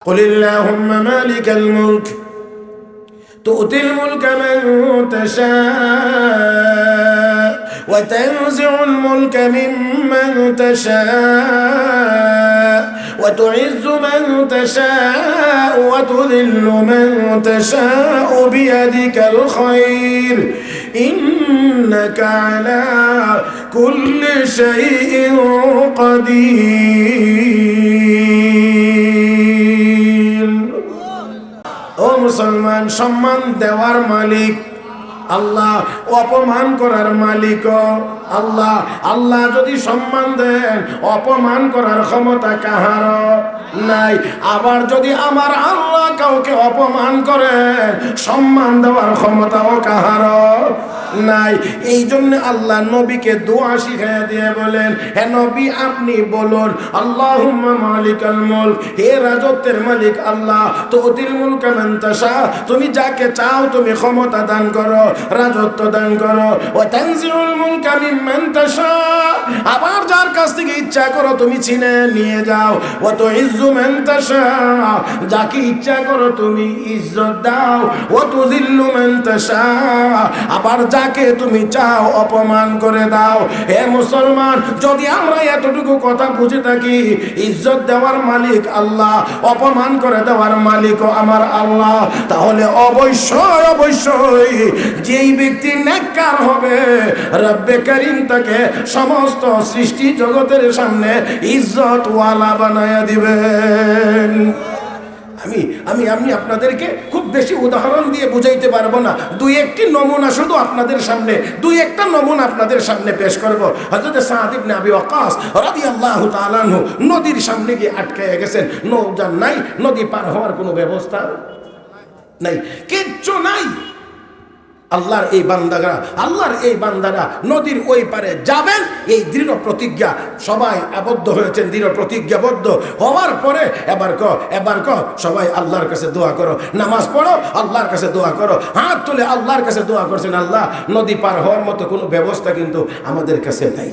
قل اللهم مالك الملك تؤتي الملك من تشاء وتنزع الملك ممن تشاء وتعز من تشاء وتذل من تشاء بيدك الخير إنك على كل شيء قدير ও মুসলমান, সম্মান দেওয়ার মালিক আল্লাহ, অপমান করার মালিক আল্লাহ। আল্লাহ যদি সম্মান দেন, অপমান করার ক্ষমতা কাহার নাই। আবার যদি আমার আল্লাহ কাউকে অপমান করে, সম্মান দেওয়ার ক্ষমতাও কাহার নাই। এই জন্য আল্লাহ নবীকে দোয়া শিখাইয়া দিয়ে বলেন, হে নবী আপনি বলুন আল্লাহুম্মা মালিকাল মুলক, হে রাজত্বের মালিক আল্লাহ, তুতিল মুলকা মান তাশা, তুমি যাকে চাও তুমি ক্ষমতা দান করো, রাজত্ব দান করো। ওয়া তানজিউল মুলকা মিম্মান তাশা, আবার যার কাছ থেকে ইচ্ছা করো তুমি ছিনে নিয়ে যাও। ওয়া তুইজ্জু মান তাশা, যাকে ইচ্ছা করো তুমি ইজ্জত দাও। ওয়া তুযিল্লু মান তাশা, আবার যাকে তুমি চাও অপমান করে দাও। হে মুসলমান, যদি আমরা এতটুকু কথা বুঝে থাকি, ইজ্জত দেওয়ার মালিক আল্লাহ, অপমান করে দেওয়ার মালিকও আমার আল্লাহ, তাহলে অবশ্যই অবশ্যই যেই ব্যক্তি নেককার হবে, রব্বে করিম তাকে সমস্ত সৃষ্টি জগতের সামনে ইজ্জত ওয়ালা বানায়া দিবেন। আমি আপনাদেরকে খুব বেশি উদাহরণ দিয়ে বুঝাইতে পারবো না, দুই একটি নমুনা শুধু আপনাদের সামনে, দুই একটা নমুনা আপনাদের সামনে পেশ করব। হযরত সাদ ইবনে আবি ওয়াক্কাস রাদিয়াল্লাহু তাআলা আনহু নদীর সামনে গিয়ে আটকে গেছেন, নৌকা নাই, নদী পার হওয়ার কোনো ব্যবস্থা নাই, কিচ্ছু নাই। আল্লাহর এই বান্দারা নদীর ওই পারে যাবেন, এই দৃঢ় প্রতিজ্ঞা, সবাই আবদ্ধ হয়েছেন, দৃঢ় প্রতিজ্ঞাবদ্ধ হওয়ার পরে এবার সবাই আল্লাহর কাছে দোয়া করো, নামাজ পড়ো, আল্লাহর কাছে দোয়া করো, হাত তুলে আল্লাহর কাছে দোয়া করছেন, আল্লাহ নদী পার হওয়ার মতো কোনো ব্যবস্থা কিন্তু আমাদের কাছে নাই।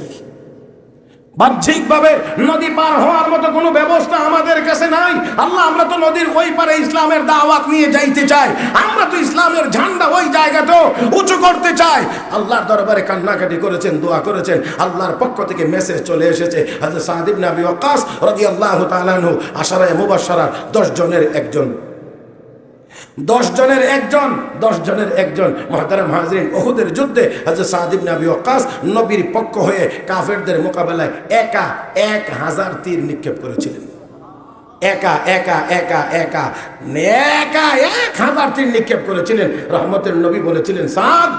বাহ্যিকভাবে নদী পার হওয়ার মতো কোনো ব্যবস্থা আমাদের কাছে নাই। আল্লাহ, আমরা তো নদীর ওই পারে ইসলামের দাওয়াত নিয়ে যাইতে চাই, আমরা তো ইসলামের ঝান্ডা ওই জায়গাতেও উঁচু করতে চাই। আল্লাহর দরবারে কান্নাকাটি করেছেন, দোয়া করেছেন, আল্লাহর পক্ষ থেকে মেসেজ চলে এসেছে। হযরত সাদ ইবনে আবি ওয়াক্কাস রাদিয়াল্লাহু তাআলা আনহু আশারায়ে মুবাশশারার 10 জনের একজন মুহতারাম হাজিরিন, উহুদের যুদ্ধে হযরত সাদ ইবনে আবি ওয়াক্কাস নবীর পক্ষ হয়ে কাফেরদের মোকাবেলায় একা 1000 তীর নিক্ষেপ করেছিলেন। একা 1000 তীর নিক্ষেপ করেছিলেন। রহমতের নবী বলেছিলেন, সাদ,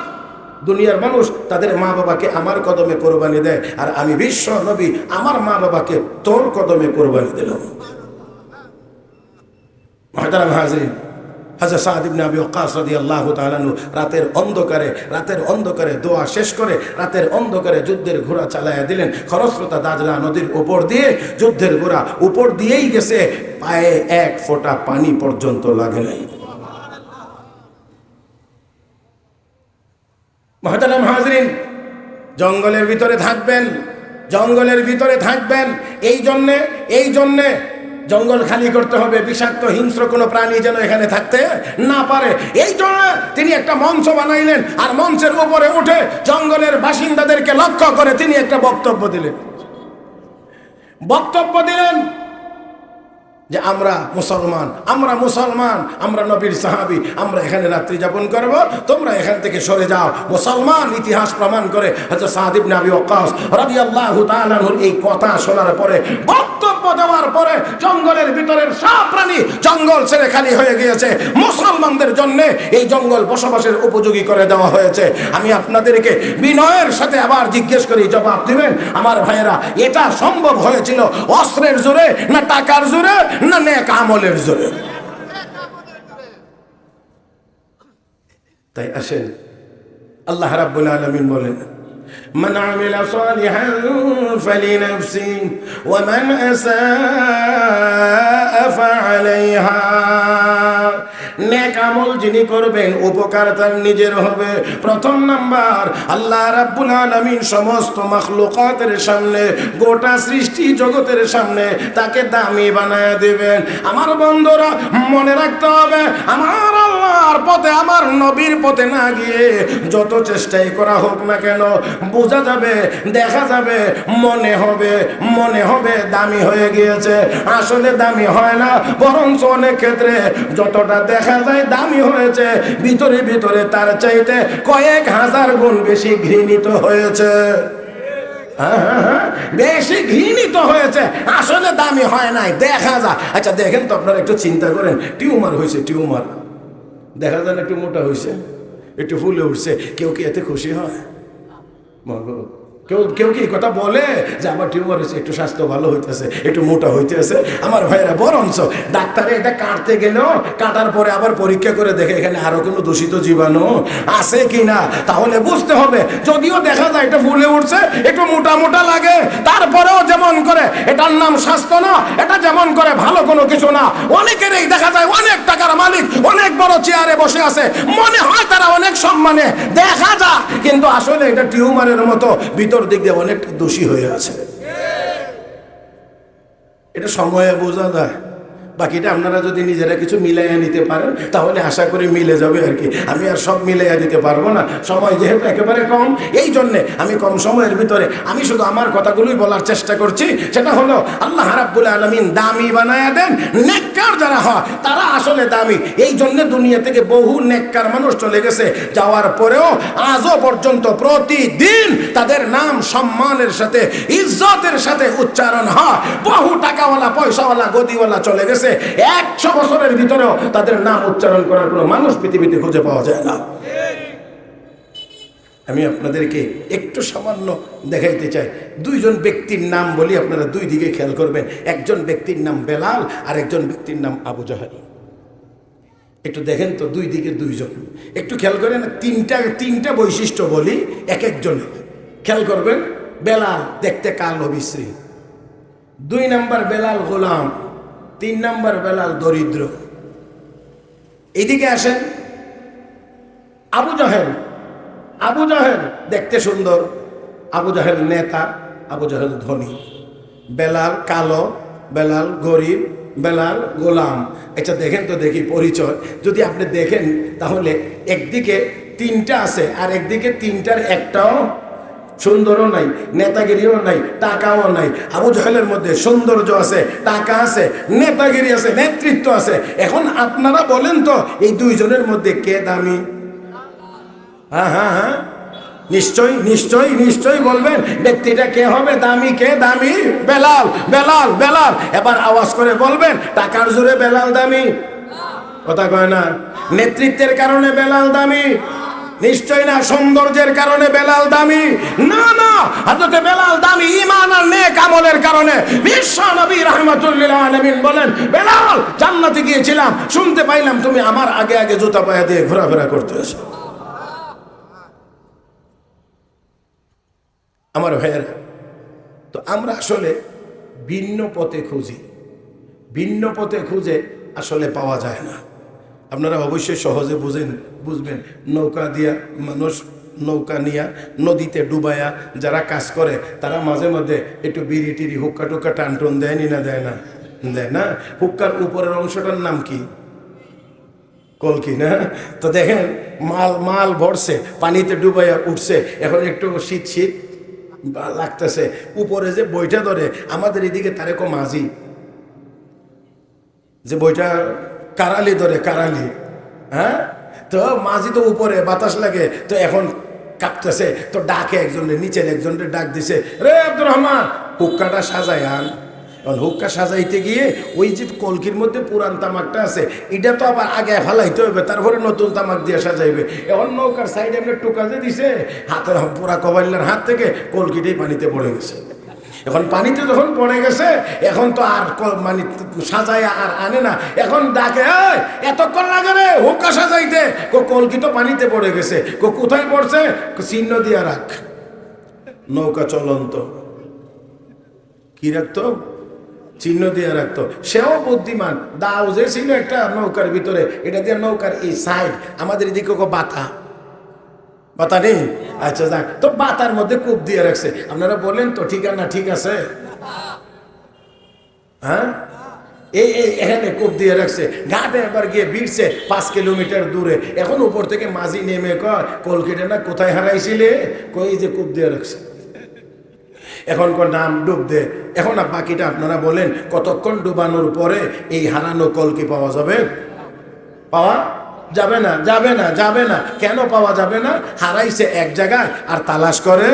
দুনিয়ার মানুষ তাদের মা বাবাকে আমার কদমে কোরবানি দেয়, আর আমি বিশ্ব নবী আমার মা বাবাকে তোর কদমে কোরবানি দিলাম। মুহতারাম হাজিরিন, হযরত সাদ ইবনে আবি ওয়াক্কাস রাদিয়াল্লাহু তাআলা আনহু রাতের অন্ধকারে দোয়া শেষ করে রাতের অন্ধকারে যুদ্ধের ঘোড়া চালায়া দিলেন। খরস্রোতা দাজলা নদীর উপর দিয়ে যুদ্ধের ঘোড়া উপর দিয়েই গেছে, পায়ে এক ফোঁটা পানি পর্যন্ত লাগে নাই। মুহতারাম হাজিরিন, জঙ্গলের ভিতরে থাকবেন, এই জন্যে জঙ্গল খালি করতে হবে, বিষাক্ত হিংস্র কোনো প্রাণী যেন এখানে থাকতে না পারে। এই জন্য তিনি একটা মঞ্চ বানাইলেন, আর মঞ্চের উপরে উঠে জঙ্গলের বাসিন্দাদেরকে লক্ষ্য করে তিনি একটা বক্তব্য দিলেন যে আমরা মুসলমান, আমরা নবীর সাহাবী, আমরা এখানে রাত্রি যাপন করব, তোমরা এখান থেকে সরে যাও। মুসলমান ইতিহাস প্রমাণ করে হযরত সাদ ইবনে আবি ওয়াক্কাস রাদিয়াল্লাহু তাআলা আনহুর এই কথা শোনার পরে, বক্তব্য দেওয়ার পরে জঙ্গলের ভিতরের সব প্রাণী জঙ্গল ছেড়ে খালি হয়ে গিয়েছে। মুসলমানদের জন্য এই জঙ্গল বসবাসের উপযোগী করে দেওয়া হয়েছে। আমি আপনাদেরকে বিনয়ের সাথে আবার জিজ্ঞেস করি, জবাব দিবেন আমার ভাইয়েরা, এটা সম্ভব হয়েছিল অস্ত্রের জোরে, না টাকার জোরে, না নেক আমলের জোরে? তাই আসেন, আল্লাহ রাব্বুল আলামিন বলেন, মান আমিলা সালিহান ফালিনাফসি ওয়া মান আসাআ ফাআলাইহা। নেক আমল যিনি করবেন উপকার তার নিজের হবে। প্রথম নাম্বার, আল্লাহ রাব্বুল আলামিন সমস্ত মাখলুকাতের সামনে, গোটা সৃষ্টি জগতের সামনে তাকে দামি বানায় দেবেন। আমার বন্ধুরা মনে রাখতে হবে, আমার আল্লাহর পথে, আমার নবীর পথে না গিয়ে যত চেষ্টাই করা হোক না কেন, বোঝা যাবে, দেখা যাবে, মনে হবে দামি হয়ে গিয়েছে। আসলে দামি হয় না, বরঞ্চ অনেক ক্ষেত্রে যতটা দেখা যায় দামি হয়েছে, ভিতরে ভিতরে তার চাইতে কয়েক হাজার গুণ বেশি ঘৃণিত হয়েছে। বেশি ঘৃণিত হয়েছে, আসলে দামি হয় নাই, দেখা যায়। আচ্ছা দেখেন তো, আপনারা একটু চিন্তা করেন, টিউমার হয়েছে, টিউমার দেখা যায় না, একটু মোটা হয়েছে, একটু ফুলে উঠছে, কেউ কি এতে খুশি হয়? কেউ কি কথা বলে যে আমার টিউমার হয়েছে, একটু স্বাস্থ্য ভালো হইতেছে, একটু মোটা হইতেছে? আমার ভাইয়েরা, বরঞ্চ ডাক্তারে এটা কাটতে গেলেও কাটার পরে আবার পরীক্ষা করে দেখে এখানে আরো কোনো দূষিত জীবাণু আছে কিনা। তাহলে বুঝতে হবে, যদিও দেখা যায় এটা ফুলে উঠছে, একটু মোটা মোটা লাগে, তারপরেও যেমন করে এটার নাম স্বাস্থ্য না, এটা যেমন করে ভালো কোনো কিছু না। অনেকেরই দেখা যায় অনেক টাকার মালিক, অনেক বড় চেয়ারে বসে আছে, মনে হয় তারা অনেক সম্মানে দেখা যায়, কিন্তু আসলে এটা টিউমারের মতো ভিতর দিক দিয়ে অনেকটা দোষী হয়ে আছে। এটা সময়ে বোঝা যায়। বাকিটা আপনারা যদি নিজেরা কিছু মিলাইয়া নিতে পারেন তাহলে আশা করি মিলে যাবে আর কি। আমি আর সব মিলাইয়া দিতে পারবো না, সময় যেহেতু একেবারে কম, এই জন্যে আমি কম সময়ের ভিতরে আমি শুধু আমার কথাগুলোই বলার চেষ্টা করছি। সেটা হলো, আল্লাহ রাব্বুল আলামিন দামি বানায়া দেন। নেককার যারা হয় তারা আসলে দামি। এই জন্য দুনিয়া থেকে বহু নেককার মানুষ চলে গেছে, যাওয়ার পরেও আজও পর্যন্ত প্রতিদিন তাদের নাম সম্মানের সাথে, ইজ্জতের সাথে উচ্চারণ হয়। বহু টাকাওয়ালা, পয়সাওয়ালা, গদিওয়ালা চলে গেছে, 100 বছরের ভিতরেও তাদের নাম উচ্চারণ করার কোনো মানুষ পৃথিবীতে খুঁজে পাওয়া যায় না। আমি আপনাদেরকে একটু সামান্য দেখাইতে চাই। দুইজন ব্যক্তির নাম বলি, আপনারা দুই দিকে খেয়াল করবেন। একজন ব্যক্তির নাম বেলাল, আর একজন ব্যক্তির নাম আবু জাহেল। একটু দেখেন তো, দুই দিকে দুইজন, একটু খেয়াল করেন। তিনটা বৈশিষ্ট্য বলি এক একজনের, খেয়াল করবেন। বেলাল দেখতে কালো বিশ্রী, 2 নম্বর বেলাল গোলাম, 3 নম্বর বেলাল দরিদ্র। এদিকে আসেন আবু জাহেল। আবু জাহেল দেখতে সুন্দর, আবু জাহেল নেতা, আবু জাহেল ধনী। বেলাল কালো, বেলাল গরিব, বেলাল গোলাম। এটা দেখেন তো দেখি পরিচয়। যদি আপনি দেখেন তাহলে একদিকে 3টা আছে, আর একদিকে 3টার একটাও সুন্দরও নাই, নেতাগিরিও নাই, টাকাও নাই। আবু জাহেলের মধ্যে সৌন্দর্য আছে, টাকা আছে, নেতাগিরি আছে, নেতৃত্ব আছে। এখন আপনারা বলেন তো, এই দুইজনের মধ্যে কে দামি? হ্যাঁ, নিশ্চয়ই নিশ্চয়ই নিশ্চয়ই বলবেন। ব্যক্তিটা কে হবে দামি? কে দামি? বেলাল, বেলাল, বেলাল। এবার আওয়াজ করে বলবেন, টাকার জোরে বেলাল দামি? কথা কয় না। নেতৃত্বের কারণে বেলাল দামি? নিশ্চয় না। সৌন্দর্যের কারণে বেলাল দামি? না না, হযরত বেলাল দামি ঈমান আর নেক আমলের কারণে। বিশ্ব নবী রাহমাতুল্লিল আলামিন বলেন, বেলাল জান্নাতে গিয়েছিলাম, শুনতে পাইলাম তুমি আমার আগে আগে জুতা পায়ে দিয়ে ঘোরাফেরা করতেছো। আমার ভাইয়েরা, তো আমরা আসলে ভিন্ন পথে খুঁজি, ভিন্ন পথে খুঁজে আসলে পাওয়া যায় না। আপনারা অবশ্যই সহজে বুঝবেন। নৌকা দিয়া মানুষ, নৌকা নিয়া নদীতে ডুবায়া যারা কাজ করে, তারা মাঝে মাঝে একটু বিড়ি টিড়ি হুক্কা টুক্কা টানটুন দেয়নি না? দেয় না? দেয় না। হুক্কার উপরের অংশটার নাম কি? কলকি না? তো দেখেন, মাল ভরছে, পানিতে ডুবাইয়া উঠছে, এখন একটু শীত শীত লাগতেছে, উপরে যে বইটা ধরে, আমাদের এদিকে তারেক মাঝি, যে বইটা কারালি ধরে, কারালি, হ্যাঁ, তো মাঝি তো উপরে বাতাস লাগে, তো এখন কাঁপতেছে, তো ডাকে একজনের, নিচের একজনের ডাক দিছে, রে আব্দুর রহমান হুক্কাটা সাজাই আন। এখন হুক্কা সাজাইতে গিয়ে ওই যে কলকির মধ্যে পুরান তামাকটা আছে, এটা তো আবার আগে ফালাইতে হবে, তারপরে নতুন তামাক দিয়ে সাজাইবে। এখন নৌকার সাইডে একটা টোকা যে দিছে, হাতের পুরা কবাইলার হাত থেকে কলকিটাই পানিতে পড়ে গেছে। এখন পানিতে যখন পড়ে গেছে, এখন তো আর মানে সাজায় আর আনে না। এখন ডাকে, এতক্ষণ লাগে রে হুক্কা সাজাইতে, কলকি তো পানিতে পড়ে গেছে। কোথায় পড়ছে? চিহ্ন দিয়া রাখ। নৌকা চলন্ত কি রাখতো? চিহ্ন দিয়ে রাখতো, সেও বুদ্ধিমান। দাও যে ছিল একটা নৌকার ভিতরে, এটা দিয়ে নৌকার এই সাইড, আমাদের এদিকে বাতা বাতা নেই, আচ্ছা যাক, তো বাতার মধ্যে কূপ দিয়ে রাখছে। আপনারা বলেন তো ঠিক না ঠিক আছে? হ্যাঁ, এই এখানে কূপ দিয়ে রাখছে, ঘাটে একবার গিয়ে ভিড়ছে 5 কিলোমিটার দূরে। এখন উপর থেকে মাঝি নেমে কয়, কলকেটে না কোথায় হারাইছিলে? কই যে কূপ দিয়ে রাখছে। এখন নাম ডুব দে। এখন বাকিটা আপনারা বলেন, কতক্ষণ ডুবানোর পরে এই হারানো কলকি পাওয়া যাবে? পাওয়া যাবে না, যাবে না, যাবে না। কেন পাওয়া যাবে না? হারাইছে এক জায়গায় আর তালাশ করে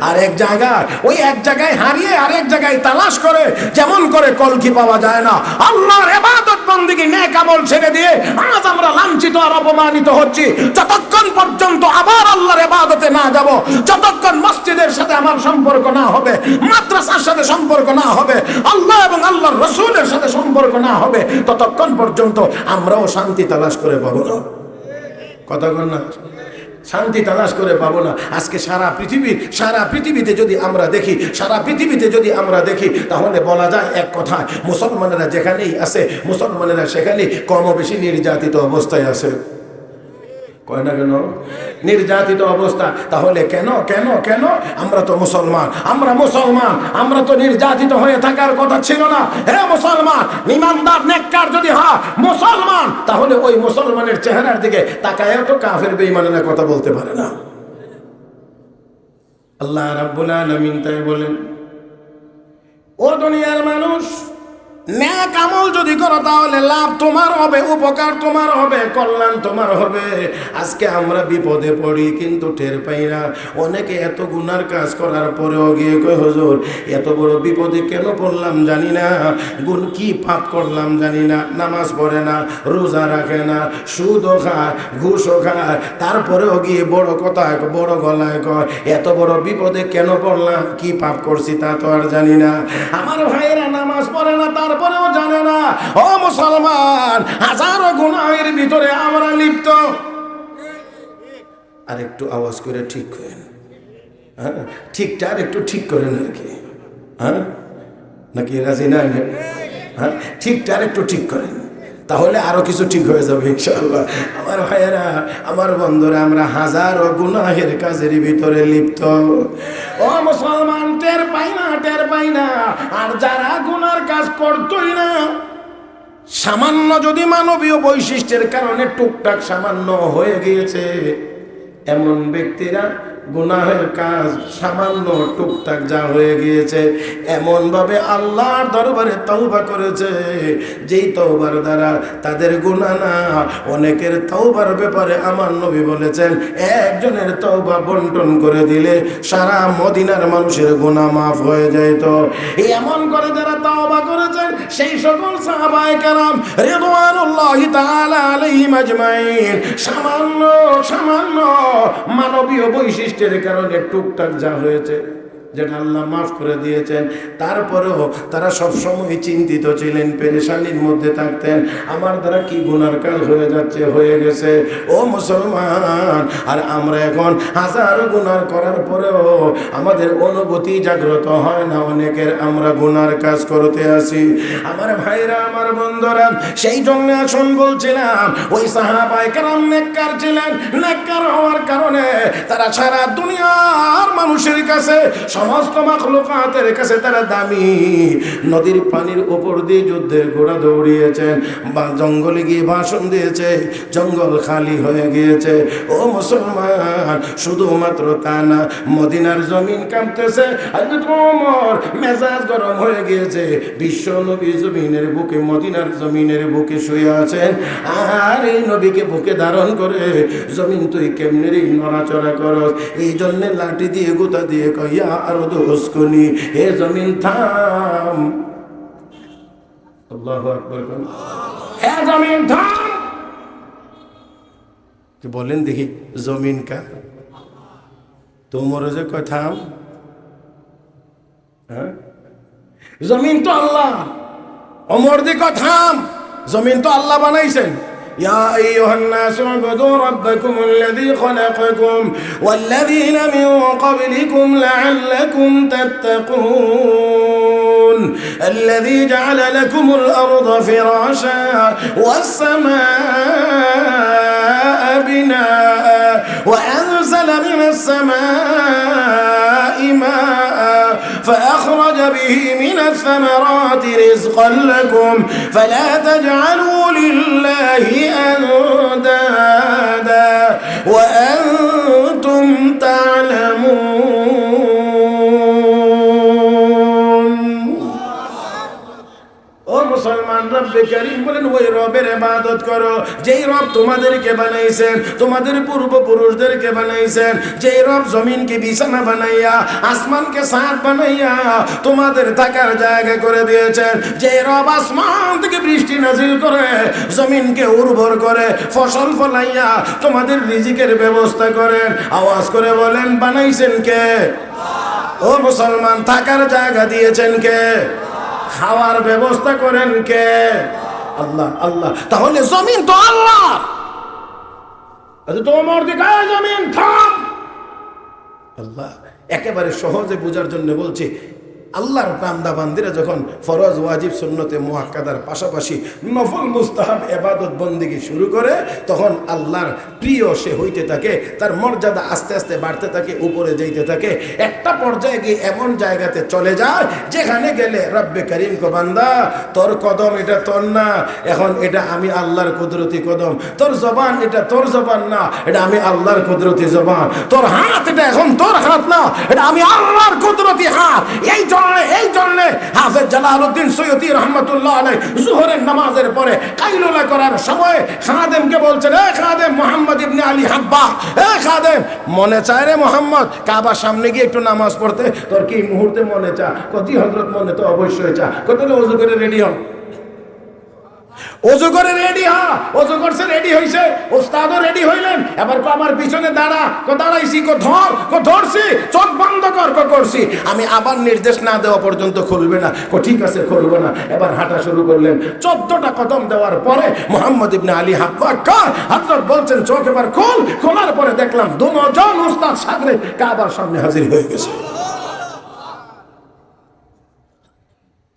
আর এক জায়গায়, ওই এক জায়গায় হারিয়ে আর এক জায়গায় তালাশ করে। যেমন করে কলকি পাওয়া যায় না, আল্লাহর ইবাদত বন্দেগী নেক আমল ছেড়ে দিয়ে আজ আমরা লাঞ্ছিত আর অপমানিত হচ্ছি। যতক্ষণ পর্যন্ত আবার আল্লাহর ইবাদতে না যাব, যতক্ষণ মসজিদের সাথে আমার সম্পর্ক না হবে, মাদ্রাসার সাথে সম্পর্ক না হবে, আল্লাহ এবং আল্লাহর রাসূলের সাথে সম্পর্ক না হবে, ততক্ষণ পর্যন্ত আমরাও শান্তি তালাশ করে পাবো না। কতক্ষণ না শান্তি তালাশ করে পাবো না। আজকে সারা পৃথিবীতে যদি আমরা দেখি, সারা পৃথিবীতে যদি আমরা দেখি, তাহলে বলা যায় এক কথায়, মুসলমানেরা যেখানেই আছে, মুসলমানেরা সেখানেই কম বেশি নির্যাতিত অবস্থায় আছে। কয় না কেন? নির্যাতিত অবস্থা। তাহলে কেন কেন কেন? আমরা তো মুসলমান, আমরা তো নির্যাতিত হয়ে থাকার কথা ছিল না। হে মুসলমান, ইমানদার নেককার যদি হয় মুসলমান, তাহলে ওই মুসলমানের চেহারার দিকে তাকায়ও তো কাফের বেঈমানেরা কথা বলতে পারে না। আল্লাহ রাব্বুল আলামিন তাই বলেন, ও দুনিয়ার মানুষ, নেক আমল যদি করো তাহলে লাভ তোমার হবে, উপকার তোমার হবে, কল্যাণ তোমার হবে। আজকে আমরা বিপদে পড়ি কিন্তু টের পাই না। অনেকে এত গুনার কাজ করার পরেও গিয়ে কই, হুজুর এত বড় বিপদে কেন পড়লাম জানি না, গুণ কি পাপ করলাম জানি না। নামাজ পড়ে না, রোজা রাখে না, সুদও খায়, ঘুষও খায়, তারপরেও গিয়ে বড় কথা বড় গলায় কয়, এত বড় বিপদে কেন পড়লাম, কি পাপ করছি তা তো আর জানি না। আমার ভাইয়েরা নামাজ পড়ে না, তারপরেও জানে না। ও মুসলমান, হাজারো গুনাহের ভিতরে আমরা লিপ্ত। আর একটু আওয়াজ করে ঠিক করেন, হ্যাঁ ঠিকটা আর একটু ঠিক করেন আর কি, হ্যাঁ নাকি রাজি না? হ্যাঁ ঠিকটা আর একটু ঠিক করেন, তাহলে আরো কিছু ঠিক হয়ে যাবে ইনশাআল্লাহ। আমার ভাইয়েরা, আমার বন্ধুরা, আমরা হাজারো গুনাহের কাজের ভিতরে লিপ্ত। ও মুসলমান, টের পাই না। আর যারা গুনার কাজ করতোই না, সামান্য যদি মানবীয় বৈশিষ্ট্যের কারণে টুকটাক সামান্য হয়ে গিয়েছে, এমন ব্যক্তিরা গুনাহের কাজ সামান্য টুকটাক যা হয়ে গিয়েছে, এমন ভাবে আল্লাহর দরবারে তওবা করেছে, যেই তওবার দ্বারা তাদের গুনাহ না, অনেকের তওবার ব্যাপারে আমার নবী বলেছেন, একজনের তওবা বন্টন করে দিলে সারা মদিনার মানুষের গুনাহ মাফ হয়ে যেত। এমন করে যারা তওবা করেছেন, সেই সকল সাহাবায়ে কেরাম রিদওয়ানুল্লাহি তাআলা আলাইহিম আজমাইন, সামান্য মানবীয় বৈশিষ্ট্যের কারণে টুকটাক যা হয়েছে, যেটা আল্লাহ মাফ করে দিয়েছেন, তারপরেও তারা সবসময় চিন্তিত ছিলেন, পেরেশানির মধ্যে থাকতেন, আমার দ্বারা কি গুনার কাজ হয়ে গেছে। ও মুসলমান, আর আমরা এখন হাজারো গুনার করার পরেও আমাদের অনুভূতি জাগ্রত হয় না, অনেকের আমরা গুনার কাজ করতে আসি। আমার ভাইরা, আমার বন্ধুরা, সেই জন্য আসুন বলছিলাম, ওই সাহাবায়ে কেরাম নেককার ছিলেন। নেককার হওয়ার কারণে তারা সারা দুনিয়ার মানুষের কাছে, সমস্ত মাখলুকাতের কাছে তারা দামি। নদীর পানির উপর দিয়ে যুদ্ধের ঘোড়া দৌড়িয়েছেন, বা জঙ্গলে গিয়ে ভাষণ দিয়েছে, জঙ্গল খালি হয়ে গিয়েছে। ও মুসলমান, শুধুমাত্র তা না, মদিনার জমিন কাঁপতেছে, হযরত ওমর মেজাজ গরম হয়ে গিয়েছে। বিশ্ব নবী জমিনের বুকে, মদিনার জমিনের বুকে শুয়ে আছেন, আর এই নবীকে বুকে ধারণ করে জমিন তুই কেমনে রে নড়াচড়া করস। এই জন্যে লাঠি দিয়ে গুতা দিয়ে কইয়া আরো দোস্কনি, হে জমিন থাম। আল্লাহু আকবার, হে জমিন থাম। বলেন দেখি, জমিন কার? তোমার যে কয় থাম, হ্যাঁ জমিন তো আল্লাহ। ওমর দি কয় থাম, জমিন তো আল্লাহ বানাইছেন। يا أيها الناس اعبدوا ربكم الذي خلقكم والذين من قبلكم لعلكم تتقون। الذي جعل لكم الأرض فراشا والسماء بناء وأنزل من السماء ماء فأخرج به من الثمرات رزقا لكم فلا تجعلوا لله أندادا وأنتم تعلمون ও মুসলমান রব্বে কারীম বলেন ওই রবের ইবাদত করো যেই রব তোমাদেরকে বানাইছেন তোমাদের পূর্বপুরুষদেরকে বানাইছেন যেই রব জমিনকে বিছানা বানাইয়া আসমানকে ছাদ বানাইয়া তোমাদের থাকার জায়গা করে দিয়েছেন যেই রব আসমান থেকে বৃষ্টি নাজিল করে জমিনকে উর্বর করে ফসল ফলাইয়া তোমাদের রিজিকের ব্যবস্থা করেন আওয়াজ করে বলেন বানাইছেন কে ও মুসলমান থাকার জায়গা দিয়েছেন কে খাওয়ার ব্যবস্থা করেন কে আল্লাহ আল্লাহ তাহলে জমিন তো আল্লাহ তোমার দিকে জমিন থাম আল্লাহ একেবারে সহজে বোঝার জন্য বলছি আল্লাহর বান্দা বান্দিরা যখন ফরজ ওয়াজিব সুন্নতে মুআক্কাদার পাশাপাশি নফল মুস্তাহাব ইবাদত বন্দেগী শুরু করে তখন আল্লাহর প্রিয় সে হইতে থাকে তার মর্যাদা আস্তে আস্তে বাড়তে থাকে উপরে যাইতে থাকে একটা পর্যায়ে গিয়ে এমন জায়গাতে চলে যায় যেখানে গেলে রব্বে কারীম কো বান্দা তোর কদম এটা তোর না এখন এটা আমি আল্লাহর কুদরতি কদম তোর জবান এটা তোর জবান না এটা আমি আল্লাহর কুদরতি জবান তোর হাত এটা এখন তোর হাত না এটা আমি আল্লাহর কুদরতি হাত এই জন্য হাফেজ জালালউদ্দিন সৈয়দী রহমাতুল্লাহ আলাইহি যোহরের নামাজের পরে কাইলুলা করার সময় খাদেমকে বলছেন এ খাদেম মুহাম্মদ ইবনে আলী হাব্বা এ খাদেম মনে চায় রে মুহাম্মদ কাবার সামনে গিয়ে একটু নামাজ পড়তে তোর কি মুহূর্তে মনে চা কতি হযরত মনে তো অবশ্যই চা কত ওযু করে রেডি হও ওযু করে রেডি হ ওযু করছে রেডি হইছে ওস্তাদও রেডি হইলেন এবার কো আমার পিছনে দাঁড়া কো দাঁড়াইছি কো ধর কো ধরছি চোখ বন্ধ কর কো করছি আমি আবার নির্দেশ না দেওয়া পর্যন্ত খুলবে না কো ঠিক আছে খুলবো না এবার হাঁটা শুরু করলেন 14টা কদম দেওয়ার পরে মুহাম্মদ ইবনে আলী হাব্বা হযরত বলছেন চোখ এবার খোল খোলার পরে দেখলাম দুজন ওস্তাদ সামনে কাবার সামনে হাজির হয়ে গেছে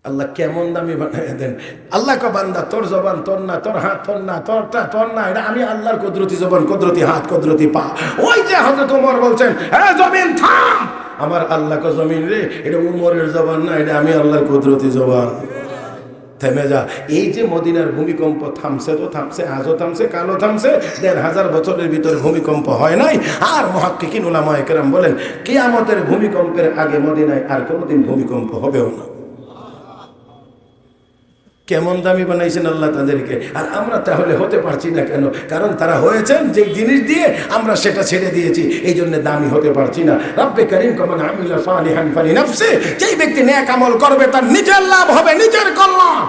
আল্লাহ কেমন দামি বানায় দেন আল্লাহ কো বান্দা তোর জবান তোর না তোর হাত তোর না তোরটা তোর না এটা আমি আল্লাহর কুদরতি জবান কুদরতি হাত কুদরতি পা ওই যে হযরত ওমর বলছেন হে জমিন থাম আমার আল্লাহ কো জমিন রে এটা উমরের জবান না এটা আমি আল্লাহর কুদরতি জবান থেমে যা এই যে মদিনার ভূমিকম্প থামছে তো থামছে আজও থামছে কালও থামছে ১৫০০ বছরের ভিতরে ভূমিকম্প হয় নাই আর মুহাক্কিকিন উলামায়ে কেরাম বলেন কিয়ামতের ভূমিকম্পের আগে মদিনায় আর কোনোদিন ভূমিকম্প হবেও না কেমন দামি বানাইছেন আল্লাহ তাদেরকে আর আমরা তাহলে হতে পারছি না কেন কারণ তারা হয়েছেন যে জিনিস দিয়ে আমরা সেটা ছেড়ে দিয়েছি এই জন্য দামি হতে পারছি না রব্বে কারীম কমান আমিলা সালিহান ফালিনাফসি যেই ব্যক্তি নেক আমল করবে তার নিজের লাভ হবে নিজের কল্যাণ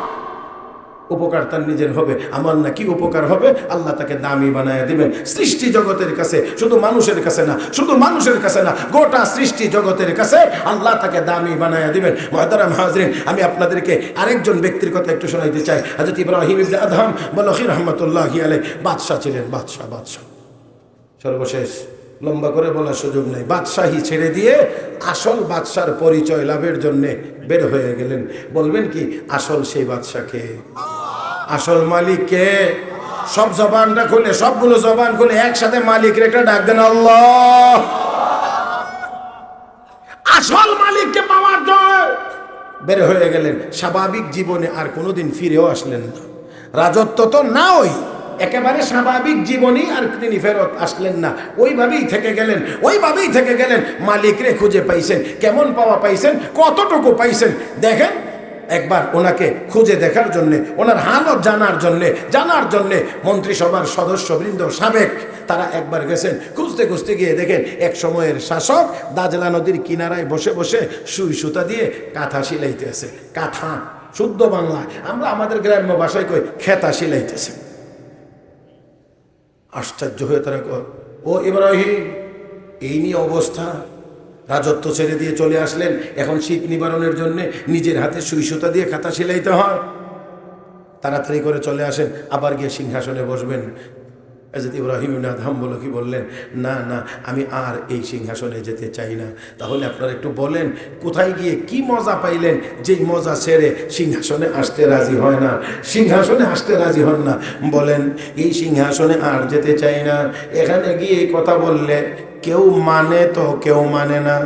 উপকার তার নিজের হবে আমার না কি উপকার হবে আল্লাহ তাকে দামি বানায় দিবেন সৃষ্টি জগতের কাছে শুধু মানুষের কাছে না শুধু মানুষের কাছে না গোটা সৃষ্টি জগতের কাছে আল্লাহ তাকে দামি বানায় দিবেন মুহতারাম হাজরিন আমি আপনাদেরকে আরেকজন ব্যক্তির কথা একটু শোনাইতে চাই হযরত ইব্রাহিম ইবনে আদহাম বলখি রাহমাতুল্লাহি আলাইহি বাদশা ছিলেন বাদশা সর্বশেষ লম্বা করে বলার সুযোগ নেই বাদশাহী ছেড়ে দিয়ে আসল বাদশার পরিচয় লাভের জন্য বের হয়ে গেলেন বলবেন কি আসল সেই বাদশাকে আসল মালিক কে সব জবানটা খুলে সবগুলো জবান খুলে একসাথে মালিক রেখে ডাক দেন আল্লাহ আসল মালিককে পাওয়ার জন্য বের হয়ে গেলেন স্বাভাবিক জীবনে আর কোনোদিন ফিরেও আসলেন না রাজত্ব তো না ওই একেবারে স্বাভাবিক জীবনই আর তিনি ফেরত আসলেন না ওইভাবেই থেকে গেলেন মালিকরে খুঁজে পাইছেন কেমন পাওয়া পাইছেন কতটুকু পাইছেন দেখেন একবার ওনাকে খুঁজে দেখার জন্যে ওনার হালত জানার জন্যে মন্ত্রিসভার সদস্যবৃন্দ সাবেক তারা একবার গেছেন খুঁজতে গিয়ে দেখেন এক সময়ের শাসক দাজলা নদীর কিনারায় বসে বসে সুই সুতা দিয়ে কাঁথা সিলাইতেছে কাঁথা শুদ্ধ বাংলায় আমরা আমাদের গ্রাম্য ভাষায় কই খেতা সিলাইতেছে আশ্চর্য হয়ে তারা ও ইব্রাহিম এই নিয়ে অবস্থা রাজত্ব ছেড়ে দিয়ে চলে আসলেন এখন শীত নিবারণের জন্য নিজের হাতে সুই সুতা দিয়ে খাতা সেলাইতে হয় তাড়াতাড়ি করে চলে আসেন আবার গিয়ে সিংহাসনে বসবেন হযরত ইব্রাহিম ইবনে আদহাম বলে কি বললেন, না না, আমি আর এই সিংহাসনে যেতে চাই না। তাহলে আপনারা একটু বলেন, কোথায় গিয়ে কি মজা পাইলেন যেই মজা ছেড়ে সিংহাসনে আসতে রাজি হয় না, সিংহাসনে আসতে রাজি হন না? বলেন, এই সিংহাসনে আর যেতে চাই না। এখানে গিয়ে কথা বললে কেউ মানে তো কেউ মানে না,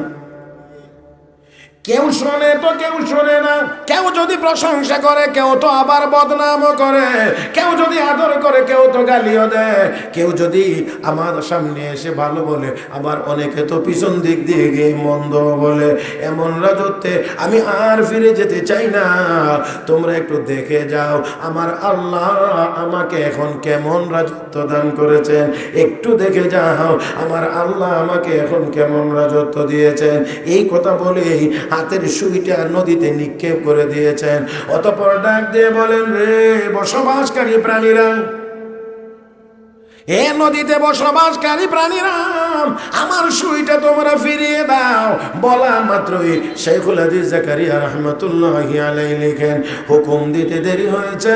কেউ শোনে তো কেউ শোনে না, কেউ যদি প্রশংসা করে কেউ তো আবার বদনামও করে, কেউ যদি আদর করে কেউ তো গালিও দেয়, কেউ যদি আমার সামনে এসে ভালো বলে আবার অনেকে তো পিছন দিক দিয়ে গিয়ে মন্দ বলে। এমন রাজত্বে আমি আর ফিরে যেতে চাই না। তোমরা একটু দেখে যাও আমার আল্লাহ আমাকে এখন কেমন রাজত্ব দান করেছেন, একটু দেখে যাও আমার আল্লাহ আমাকে এখন কেমন রাজত্ব দিয়েছেন। এই কথা বলেই হাতের সুইটা নদীতে নিক্ষেপ করে দিয়েছেন। অতঃপর ডাক দিয়ে বলেন, রে বসবাসকারী প্রাণীরা, এ নদীতে বসবাসকারী প্রাণীরা, আমার সুইটা তোমরা ফিরিয়ে দাও। বলা মাত্রই শাইখুল হাদিস জাকারিয়া রাহমাতুল্লাহি আলাইহি লিখেন, হুকুম দিতে দেরি হয়েছে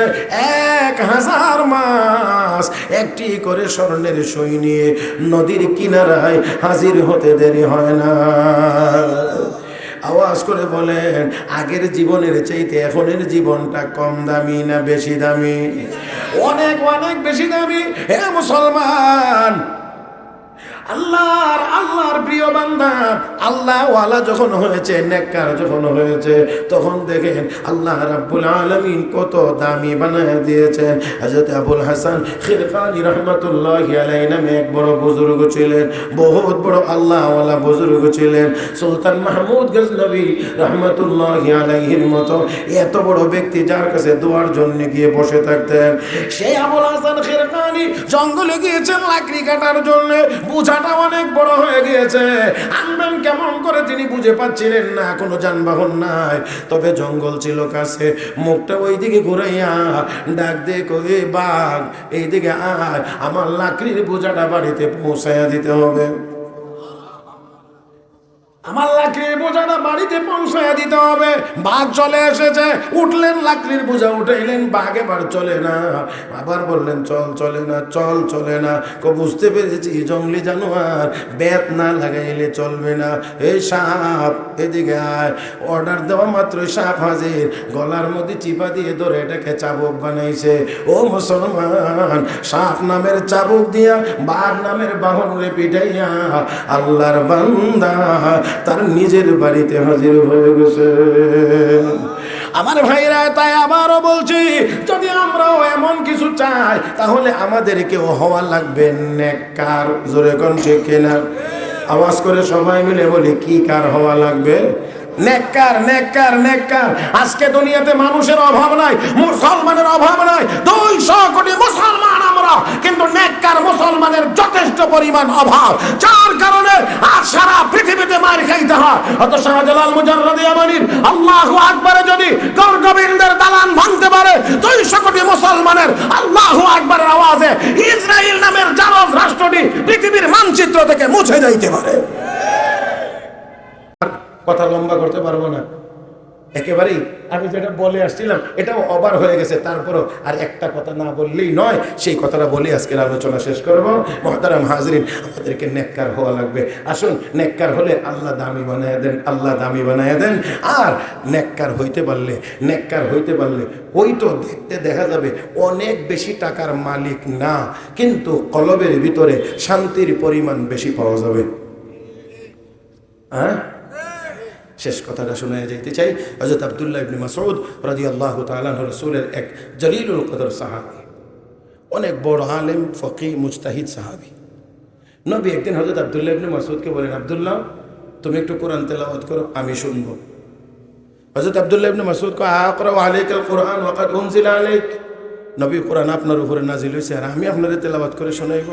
1000 মাস। একটি করে স্বর্ণের সুই নিয়ে নদীর কিনারায় হাজির হতে দেরি হয় না। আওয়াজ করে বলেন, আগের জীবনের চাইতে এখনের জীবনটা কম দামি না বেশি দামি? অনেক অনেক বেশি দামি। হে মুসলমান, আল্লাহর প্রিয় বান্দা, আল্লাহ ওয়ালা যখন হয়েছে, নেককার যখন হয়েছে, তখন দেখেন আল্লাহ রাব্বুল আলামিন কত দামি বানায় দিয়েছেন। হযরত আবুল হাসান খিরকানি রাহমাতুল্লাহি আলাইহি নামে এক বড় বুজুর্গ ছিলেন, বহুত বড় আল্লাহ ওয়ালা বুজুর্গ ছিলেন। সুলতান মাহমুদ গজনবী রাহমাতুল্লাহি আলাইহির মতো এত বড় ব্যক্তি যার কাছে দোয়ার জন্য গিয়ে বসে থাকতেন। সেই আবুল হাসান খিরকানি জঙ্গলে গিয়েছেন লাকড়ি কাটার জন্য। বোঝাটা অনেক বড় হয়ে গিয়েছে, আনবেন কেমন করে তিনি বুঝে পাচ্ছিলেন না, কোনো যানবাহন নাই, তবে জঙ্গল ছিল কাছে। মুখটা ওই দিকে ঘুরাইয়া ডাক দিয়ে কই, বাঘ এইদিকে আয়, আমার লাকড়ির বোঝাটা বাড়িতে পৌঁছাইয়া দিতে হবে, আমার লাকড়ির বোঝাটা বাড়িতে পৌঁছাইয়া দিতে হবে। বাঘ চলে এসেছে, উঠলেন, লাকড়ির বোঝা উঠাইলেন, বাঘ এবার চলে না। আবার বললেন, চল, চলে না, চল, চলে না। বুঝতে পেরেছি জঙ্গলি জানোয়ার, বেত না লাগাইলে চলবে না। এই সাপ এদিকে আয়। অর্ডার দেওয়া মাত্র সাপ হাজির, গলার মধ্যে চিপা দিয়ে ধরে এটাকে চাবুক বানাইছে। ও মুসলমান, সাপ নামের চাবুক দিয়া বাঘ নামের বাহনে পিটাইয়া আল্লাহর বান্দা তার নিজের বাড়িতে হাজির হয়ে গেছে। আমার ভাইরা, তাই আবারও বলছি, যদি আমরাও এমন কিছু চাই তাহলে আমাদেরকেও হওয়া লাগবে নেককার। জোরে কোন ঠিক কিনা? আওয়াজ করে সবাই মিলে বলি, কি কার হওয়া লাগবে? নেককার, নেককার, নেককার। আজকে দুনিয়াতে মানুষের অভাব নাই, মুসলমানের অভাব নাই। 200 কোটি মুসলমান আমরা, কিন্তু নেককার মুসলমানের যথেষ্ট পরিমাণ অভাব, যার কারণে আজ সারা পৃথিবীতে মার খাইতে হয়। অত শাহজালাল মুজাররদ ইয়ামানির আল্লাহু আকবারে যদি গর্গবিন্দের দালান ভাঙতে পারে, 200 কোটি মুসলমানের আল্লাহু আকবারের আওয়াজে ইসরায়েল নামের জারজ রাষ্ট্রটি পৃথিবীর মানচিত্র থেকে মুছে যাইতে পারে। কথা লম্বা করতে পারবো না একেবারেই। আমি যেটা বলে আসছিলাম এটাও ওভার হয়ে গেছে, তারপরও আর একটা কথা না বললেই নয়, সেই কথাটা বলে আজকের আলোচনা শেষ করবো। মুহতারাম হাজরিন, আমাদেরকে নেককার হওয়া লাগবে। আসুন, নেককার হলে আল্লাহ দামি বানায় দেন, আল্লাহ দামি বানায় দেন। আর নেককার হইতে পারলে ওই তো দেখতে দেখা যাবে অনেক বেশি টাকার মালিক না, কিন্তু কলবের ভিতরে শান্তির পরিমাণ বেশি পাওয়া যাবে। হ্যাঁ, শেষ কথাটা শুনে যেতে চাই। হযরত আব্দুল্লাহ ইবনে মাসউদ রাদিয়াল্লাহু তাআলা আনহু, রাসূলের এক জলিলুল কদর সাহাবী, অনেক বড় আলেম, ফকিহ, মুজতাহিদ সাহাবী। নবী একদিন হযরত আব্দুল্লাহ ইবনে মাসউদকে বলেন, আব্দুল্লাহ, তুমি একটু কোরআন তেলাওয়াত করো, আমি শুনবো। হযরত আব্দুল্লাহ ইবনে মাসউদ কয়, আকরাউ আলাইকাল কুরআন ওয়া কাদ উনজিলা আলাইক। নবী, কোরআন আপনার উপরে নাজিল হয়েছে আর আমি আপনাদের তেলাওয়াত করে শোনাইব?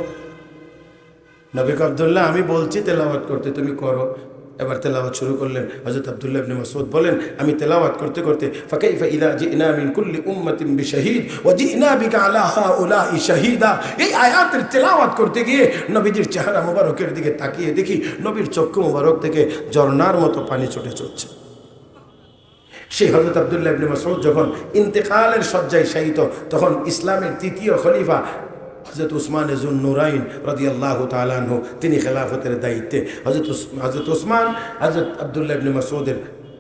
নবী কয়, আব্দুল্লাহ, আমি বলছি তেলাওয়াত করতে, তুমি করো। এবার তেলাওয়াত শুরু করলেন। হযরত আব্দুল্লাহ ইবনে মাসউদ বলেন, আমি তেলাওয়াত করতে করতে ফাকাইফা ইযা জিনা মিন কুল্লি উম্মাতিন বিশাহিদ ওয়া জিনা বিকা আলা হাউলাই শাহিদা, এই আয়াতের তেলাওয়াত করতে গিয়ে নবীজির চেহারা মোবারকের দিকে তাকিয়ে দেখি নবীর চক্ষু মোবারক থেকে ঝর্ণার মতো পানি ছুটে চলছে। সেই হযরত আব্দুল্লাহ ইবনে মাসউদ যখন ইন্তেকালের শয্যায় শায়িত, তখন ইসলামের তৃতীয় খলিফা হযরত উসমান যুন নুরাইন রাদিয়াল্লাহু তাআলা আনহু তিনি খেলাফতের দায়িত্বে হযরত উসমান হযরত আব্দুল্লাহ ইবনে মাসউদের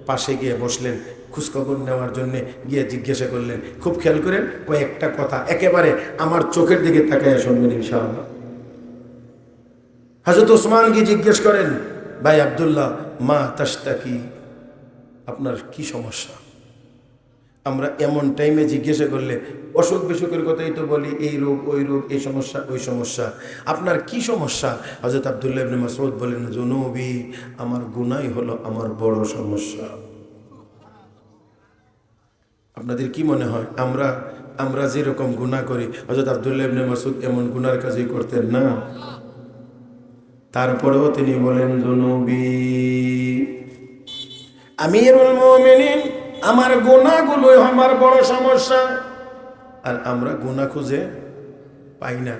পাশে গিয়ে বসলেন, খোঁজখবর নেওয়ার জন্য গিয়ে জিজ্ঞাসা করলেন। খুব খেয়াল করেন, কয়েকটা কথা একেবারে আমার চোখের দিকে তাকায় শুনবেন ইনশাআল্লাহ। হযরত উসমান কি জিজ্ঞেস করেন, ভাই আব্দুল্লাহ, মা তাশতাকি, আপনার কি সমস্যা? আমরা এমন টাইমে জিজ্ঞাসা করলে অসুখ বিসুখের কথাই তো বলি, এই রোগ ওই রোগ, এই সমস্যা ওই সমস্যা, আপনার কি সমস্যা? হযরত আব্দুল্লাহ ইবনে মাসউদ বলেন, জুনুবি, আমার গুনাহ হলো আমার বড় সমস্যা। আপনাদের কি মনে হয় আমরা যেরকম গুনাহ করি হযরত আব্দুল্লাহ ইবনে মাসউদ এমন গুনার কাজই করতেন না? তারপরেও তিনি বলেন, জুনুবি, আমিরুল মুমিনিন, আমার গুনাহগুলোই আমার বড় সমস্যা। আর আমরা গুনাহ খুঁজে পাই না।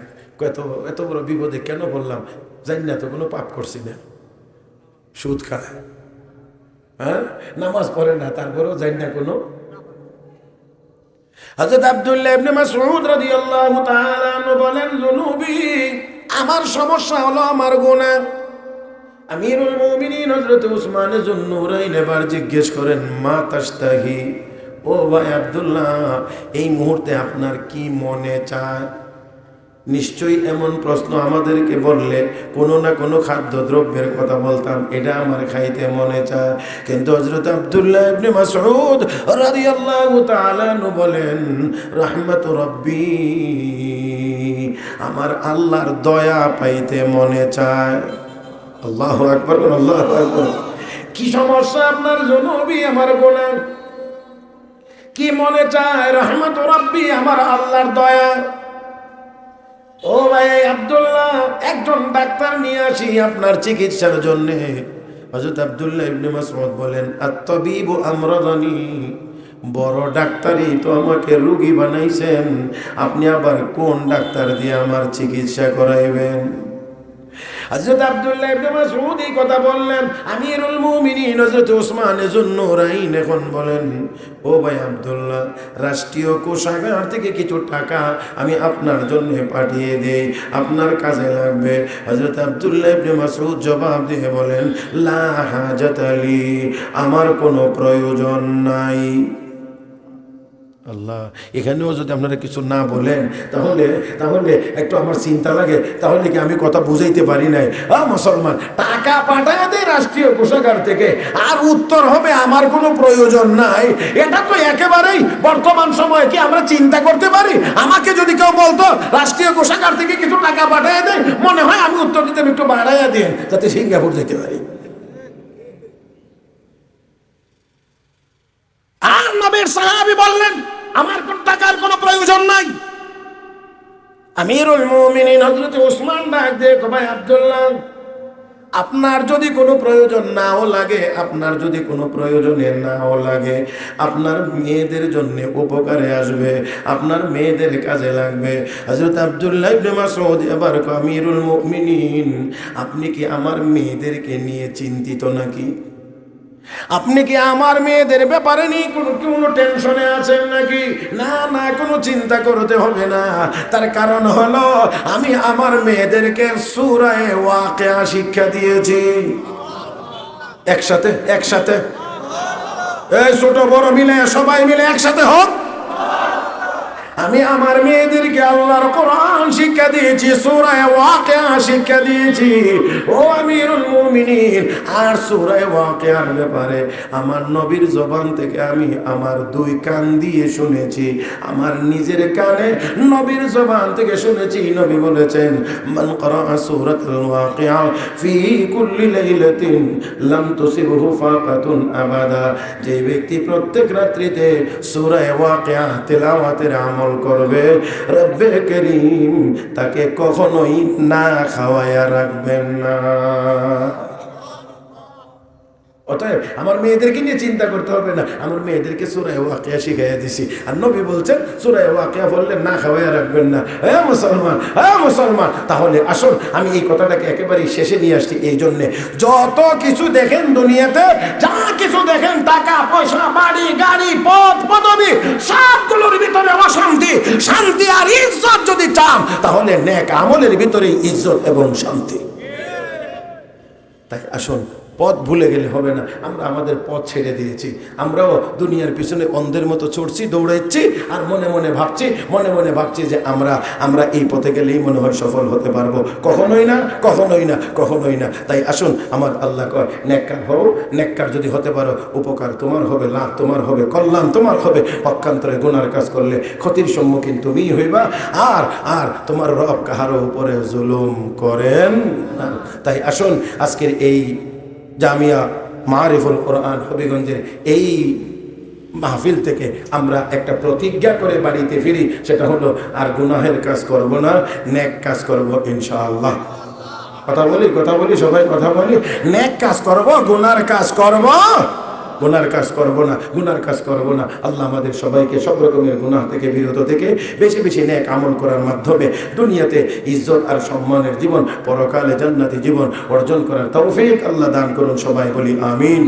এত বড় বিপদে কেন বললাম? জানি না তো, কোনো পাপ করছি না, সুদ খায়, হ্যাঁ, নামাজ পড়ে না, তারপরেও জানি না কোনো। হযরত আব্দুল্লাহ ইবনে মাসউদ রাদিয়াল্লাহু তাআলা আনহু বলেন, জুনুবি, আমার সমস্যা হলো আমার গুনাহ। আমিরুল মুমিনিন হযরত উসমান যুন নুরাইন এবার জিজ্ঞেস করেন, মা তাশতাহি, ও ভাই আব্দুল্লাহ, এই মুহূর্তে আপনার কি মনে চায়? নিশ্চয়ই এমন প্রশ্ন আমাদেরকে বললে কোনো না কোনো খাদ্যদ্রব্যের কথা বলতাম, এটা আমার খাইতে মনে চায়। কিন্তু হযরত আব্দুল্লাহ ইবনে মাসউদ রাদিয়াল্লাহু তাআলা আনহু বলেন, রাহমাতু রাব্বি, আমার আল্লাহর দয়া পাইতে মনে চায়। আল্লাহু আকবার, আল্লাহু আকবার। কি সমস্যা আপনার? জুনুবি, আমার গুনাহ। কি মনে চায়? রাহমাতু রাব্বি, আমার আল্লাহর দয়া। ও ভাই আব্দুল্লাহ, একজন ডাক্তার নিয়ে আসি আপনার চিকিৎসার জন্য। হযরত আব্দুল্লাহ ইবনে মাসউদ বলেন, আত-তাবিবু আমরাদানি, বড় ডাক্তারই তো আমাকে রোগী বানাইছেন, আপনি আবার কোন ডাক্তার দিয়ে আমার চিকিৎসা করাইবেন? হযরত আব্দুল্লাহ ইবনে মাসউদ এই কথা বললেন। আমিরুল মুমিনিন হযরত উসমান যুন নুরাইন এখন বলেন, ও ভাই আব্দুল্লাহ, রাষ্ট্রীয় কোষাগার থেকে কিছু টাকা আমি আপনার জন্য পাঠিয়ে দেই, আপনার কাজে লাগবে। হযরত আব্দুল্লাহ ইবনে মাসউদ জবাব দিয়ে বলেন, লা হাজাতা লি, আমার কোনো প্রয়োজন নাই। আল্লাহ, এখানেও যদি আপনারা কিছু না বলেন তাহলে একটু আমার চিন্তা লাগে, তাহলে কি আমি কথা বুঝাইতে পারি নাই? মুসলমান টাকা পাঠায় দেয় রাষ্ট্রীয় কোষাগার থেকে, আর উত্তর হবে আমার কোনো প্রয়োজন নাই। এটা তো একেবারেই বর্তমান সময়ে কি আমরা চিন্তা করতে পারি? আমাকে যদি কেউ বলতো রাষ্ট্রীয় কোষাগার থেকে কিছু টাকা পাঠায় দেয়, মনে হয় আমি উত্তর দিতাম, একটু বাড়াইয়া দিন যাতে সিঙ্গাপুর যেতে পারি। আর নবীর সাহাবী বললেন, আমার কোন টাকার কোনো প্রয়োজন নাই। আমিরুল মুমিনিন হযরত উসমান ডাক দিয়ে, ভাই আব্দুল্লাহ, আপনার যদি কোনো প্রয়োজন নাও লাগে, আপনার যদি কোনো প্রয়োজনে নাও লাগে, আপনার মেয়েদের জন্য উপকারে আসবে, আপনার মেয়েদের কাজে লাগবে। হযরত আব্দুল্লাহ ইবনে মাসউদ এবার আমিরুল মুমিনিন, আপনি কি আমার মেয়েদেরকে নিয়ে চিন্তিত নাকি? আপনি কি আমার মেয়েদের ব্যাপারে নিয়ে কোনো টেনশনে আছেন নাকি? না না, কোনো চিন্তা করতে হবে না। তার কারণ হলো আমি আমার মেয়েদেরকে সূরা ওয়াকিয়া শিক্ষা দিয়েছি। একসাথে এই ছোট বড় মিলে সবাই মিলে একসাথে হোক। আমি আমার মেয়েদেরকে আল্লাহর কোরআন শিক্ষা দিয়েছি, সূরা ওয়াকিয়া শিক্ষা দিয়েছি। ও আমিরুল মুমিনিন, আর সূরা ওয়াকিয়ার ব্যাপারে আমার নবীর জবান থেকে আমি আমার দুই কান দিয়ে শুনেছি, আমার নিজের কানে নবীর জবান থেকে শুনেছি। নবী বলেছেন, মান ক্বারা সূরাতুল ওয়াকিয়া ফি কুল্লি লাইলাতিন লাম তুসিবহু ফাকাতুন আবাদা, যে ব্যক্তি প্রত্যেক রাত্রিতে সূরা ওয়াকিয়া তেলাওয়াতের আমল করবে, রব্বে করিম তাকে কখনোই না খাওয়ায়া রাখবেন না। অতএব আমার মেয়েদেরকে নিয়ে চিন্তা করতে হবে না, আমার মেয়েদেরকে সূরা ওয়াকিয়া শিখাইয়া দিছি। আর নবী বলছেন সূরা ওয়াকিয়া বললে না খাওয়াইয়া রাখবেন না। হ্যাঁ মুসলমান, তাহলে আসুন আমি এই কথাটাকে একেবারে শেষে নিয়ে আসছি। এই জন্যে যত কিছু দেখেন দুনিয়াতে, যা কিছু দেখেন, টাকা পয়সা, বাড়ি গাড়ি, পদ পদবি, সবগুলোর ভিতরে অশান্তি। শান্তি আর ইজ্জত যদি চান তাহলে নেক আমলের ভিতরে ইজ্জত এবং শান্তি। তাই আসুন, পথ ভুলে গেলে হবে না। আমরা আমাদের পথ ছেড়ে দিয়েছি, আমরাও দুনিয়ার পিছনে অন্ধের মতো চড়ছি, দৌড়াচ্ছি, আর মনে মনে ভাবছি যে আমরা এই পথে গেলেই মনে হয় সফল হতে পারবো। কখনোই না, কখনোই না, কখনোই না। তাই আসুন, আমার আল্লাহ কয় নেককার হও, নেককার যদি হতে পারো উপকার তোমার হবে, লাভ তোমার হবে, কল্যাণ তোমার হবে। পক্ষান্তরে গুনার কাজ করলে ক্ষতির সম্মুখীন তুমিই হইবা। আর তোমার রব কাহারও উপরে জুলুম করেন না। তাই আসুন, আজকের এই জামিয়া মারিফুল কোরআন হবিগঞ্জের এই মাহফিল থেকে আমরা একটা প্রতিজ্ঞা করে বাড়িতে ফিরি, সেটা হলো আর গুনাহের কাজ করব না, নেক কাজ করব ইনশাআল্লাহ। কথা বলি সবাই কথা বলি, নেক কাজ করব, গুনার কাজ করব না। আল্লাহ আমাদের সবাইকে সব রকমের গুনাহ থেকে বিরত থেকে বেশি বেশি নেক আমল করার মাধ্যমে দুনিয়াতে ইজ্জত আর সম্মানের জীবন, পরকালে জান্নাতি জীবন অর্জন করার তৌফিক আল্লাহ দান করুন। সবাই বলি আমিন।